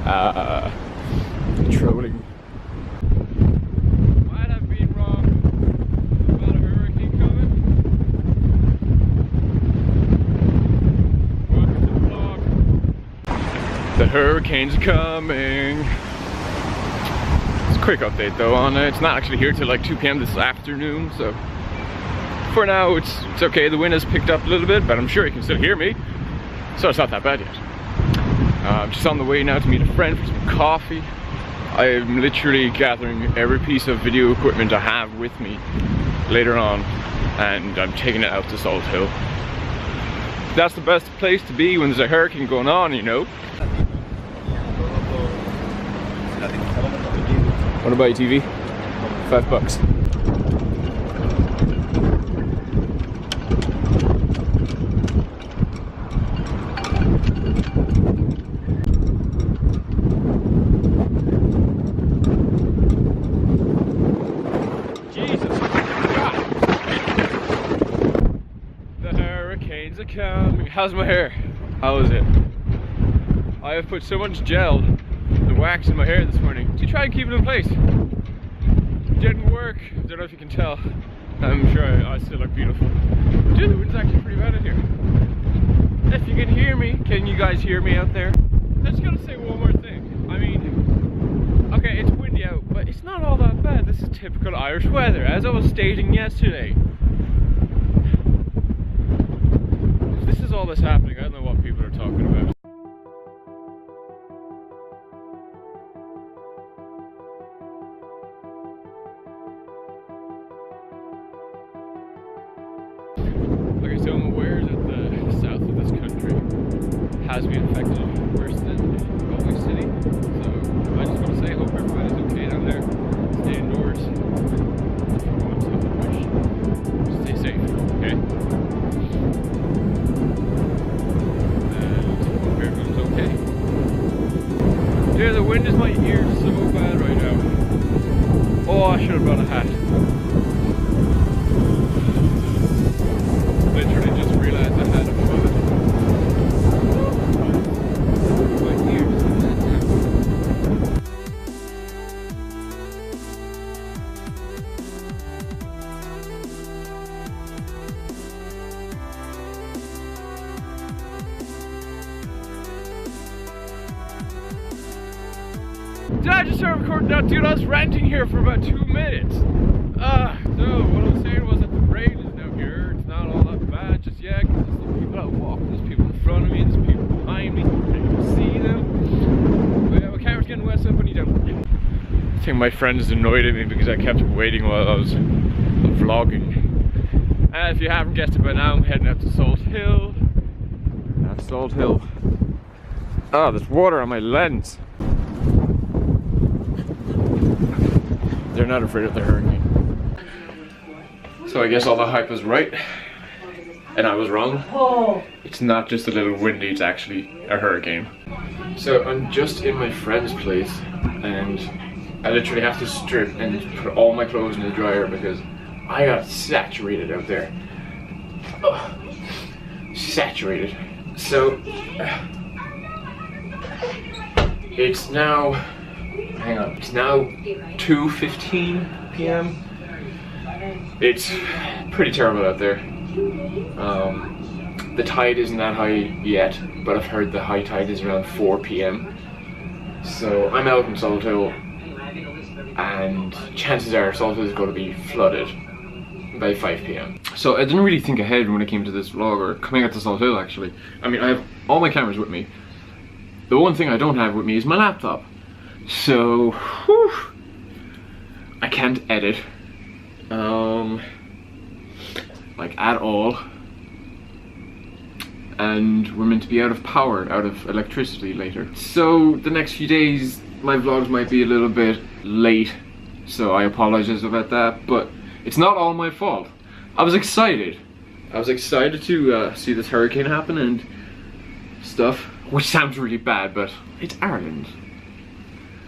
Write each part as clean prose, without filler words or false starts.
Trolling. Might have been wrong about a hurricane coming. Welcome to the vlog. The hurricane's coming. It's a quick update though on it. It's not actually here till like 2 p.m. this afternoon, so for now it's okay. The wind has picked up a little bit, but I'm sure you can still hear me, so it's not that bad yet. I'm just on the way now to meet a friend for some coffee. I'm literally gathering every piece of video equipment I have with me later on, and I'm taking it out to Salt Hill. That's the best place to be when there's a hurricane going on, you know. Wanna buy a TV? $5. Coming. How's my hair? How is it? I have put so much gel and wax in my hair this morning to try and keep it in place. Didn't work. I don't know if you can tell. I'm sure I still look beautiful. Dude, the wind's actually pretty bad out here. If you can hear me, can you guys hear me out there? I just gotta say one more thing. I mean, okay, it's windy out, but it's not all that bad. This is typical Irish weather, as I was stating yesterday. All this happening, I don't know what people are talking about. Okay, so I'm aware that the south of this country has been affected worse than Galway City, so I just want to say I hope everybody's okay down there. Stay indoors. If you want to, stay safe, okay? Yeah, the wind is my ears so bad right now. Oh, I should have brought a hat. Literally just realized I had a foot. My ears. Did I just start recording that? Dude, I was ranting here for about 2 minutes. So what I was saying was that the rain is now here. It's not all that bad just yet, because there's some people out walking, there's people in front of me, there's people behind me, I can see them. But yeah, my camera's getting wet, so I'm putting it down. I think my friends annoyed at me because I kept waiting while I was vlogging. And if you haven't guessed it by now, I'm heading out to Salt Hill. That's Salt Hill. Oh, there's water on my lens. They're not afraid of the hurricane. So I guess all the hype was right, and I was wrong. It's not just a little windy, it's actually a hurricane. So I'm just in my friend's place, and I literally have to strip and put all my clothes in the dryer because I got saturated out there. Ugh. Saturated. So it's now, hang on, it's now 2:15 p.m. It's pretty terrible out there. The tide isn't that high yet, but I've heard the high tide is around 4 p.m. So I'm out in Salt Hill, and chances are Salt Hill is going to be flooded by 5 p.m. So I didn't really think ahead when it came to this vlog, or coming out to Salt Hill actually. I mean, I have all my cameras with me. The one thing I don't have with me is my laptop. So, whew, I can't edit, like at all. And we're meant to be out of power, out of electricity later. So the next few days, my vlogs might be a little bit late. So I apologize about that, but it's not all my fault. I was excited. I was excited to see this hurricane happen and stuff, which sounds really bad, but it's Ireland.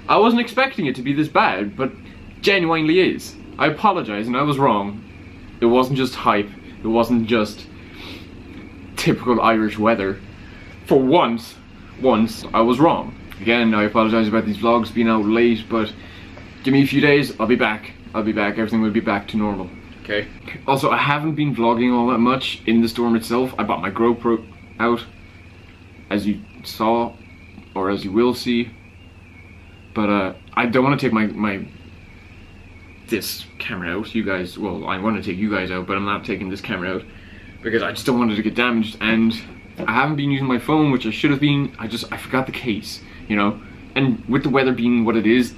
I wasn't expecting it to be this bad, but genuinely is. I apologize, and I was wrong. It wasn't just hype. It wasn't just typical Irish weather. For once I was wrong. Again, I apologize about these vlogs being out late, but give me a few days, I'll be back. Everything will be back to normal. Okay. Also, I haven't been vlogging all that much in the storm itself. I bought my GoPro out, as you saw, or as you will see. But I don't want to take this camera out. You guys, well, I want to take you guys out, but I'm not taking this camera out because I just don't want it to get damaged. And I haven't been using my phone, which I should have been. I forgot the case, you know. And with the weather being what it is,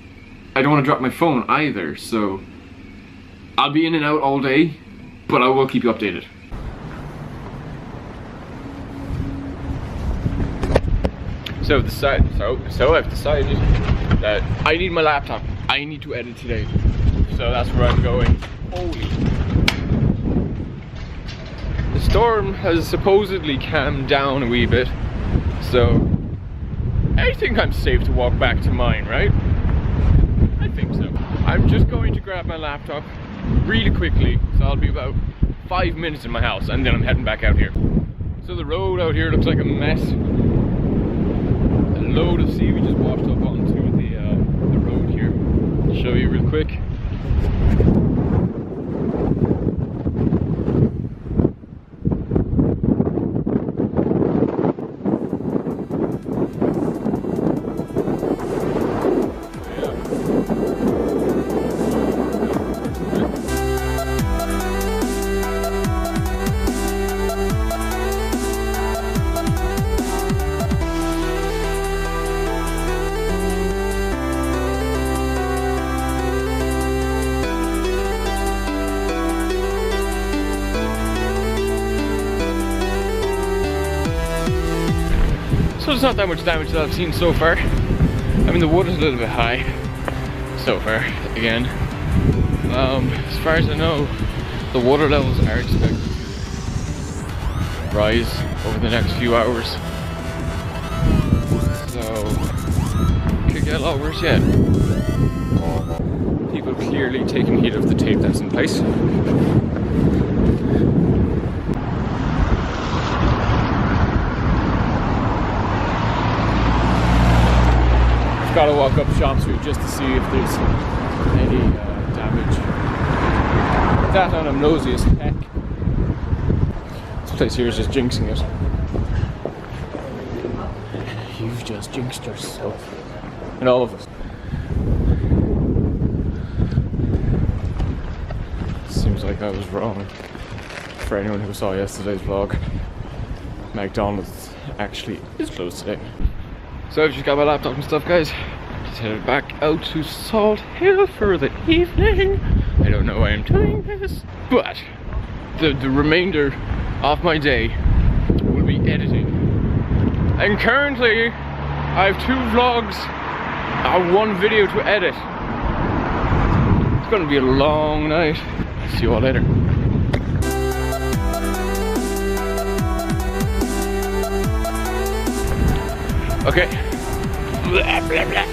I don't want to drop my phone either. So I'll be in and out all day, but I will keep you updated. So I've decided that I need my laptop. I need to edit today. So that's where I'm going. Holy. The storm has supposedly calmed down a wee bit. So I think I'm safe to walk back to mine, right? I think so. I'm just going to grab my laptop really quickly. So I'll be about 5 minutes in my house and then I'm heading back out here. So the road out here looks like a mess. A load of sea we just washed up onto the road here. I'll show you real quick. So there's not that much damage that I've seen so far. I mean, the water's a little bit high so far, again. As far as I know, the water levels are expected to rise over the next few hours. So, could get a lot worse yet. People clearly taking heed of the tape that's in place. Gotta walk up Shop Street just to see if there's any damage. That and I'm nosy as heck. This place here is just jinxing it. You've just jinxed yourself. And all of us. Seems like I was wrong. For anyone who saw yesterday's vlog, McDonald's actually is closed today. So I've just got my laptop and stuff, guys. Just headed back out to Salt Hill for the evening. I don't know why I'm doing this, but the remainder of my day will be editing. And currently, I have 2 vlogs and 1 video to edit. It's gonna be a long night. See you all later. Okay. Blah, blah, blah.